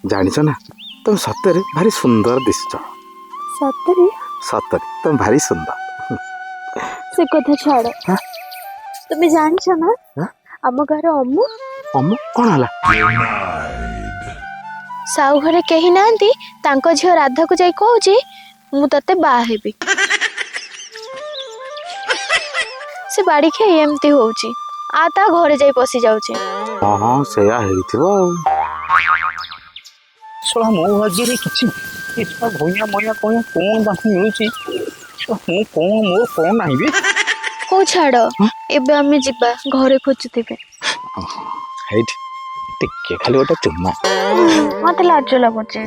ଜାଣିଛ ନା ତମେ ସତରେ ଭାରି ସୁନ୍ଦର ଦିଶୁଛ। ସତରେ? ସତରେ ତମେ ଭାରି ସୁନ୍ଦର। ସେ କଥା ଛାଡ। ହାଁ? তুমি ଜାଣିଛ ନା ହାଁ? ଆମ ଗାଁର ଅମୁ ଅମୁ କଣ ହେଲା? ସାହୁ ଘରେ କେହି ନାହାନ୍ତି, ତାଙ୍କ ଝିଅ ରାଧାକୁ ଯାଇ କହୁଛି ମୁଁ ତତେ ବାହା ହେବି। ସେ ବାଡ଼ି ଖେଇ ଏମିତି ହଉଛି, ତା ଘରେ ଯାଇ ପଶି ଯାଉଛି। ହଁ ସେଇଆ ହେଇଥିବ ଆଉ। ଶଳା ମୋ ଭାଗ୍ୟରେ କିଛି ଏ ଶଳା ଭଇଆ ମଇଆ କଣ ତାଙ୍କୁ ମିଳୁଛି। ମୁଁ ମୋର କଣ ନାହିଁ ବେ। ହଉ ଛାଡ, ଏବେ ଆମେ ଯିବା, ଘରେ ଖୋଜୁଥିବେ। ହେଇଠି ଟିକେ ଖାଲି ଗୋଟେ ଚୁମା। ମତେ ଲାଜ ଲାଗୁଛି।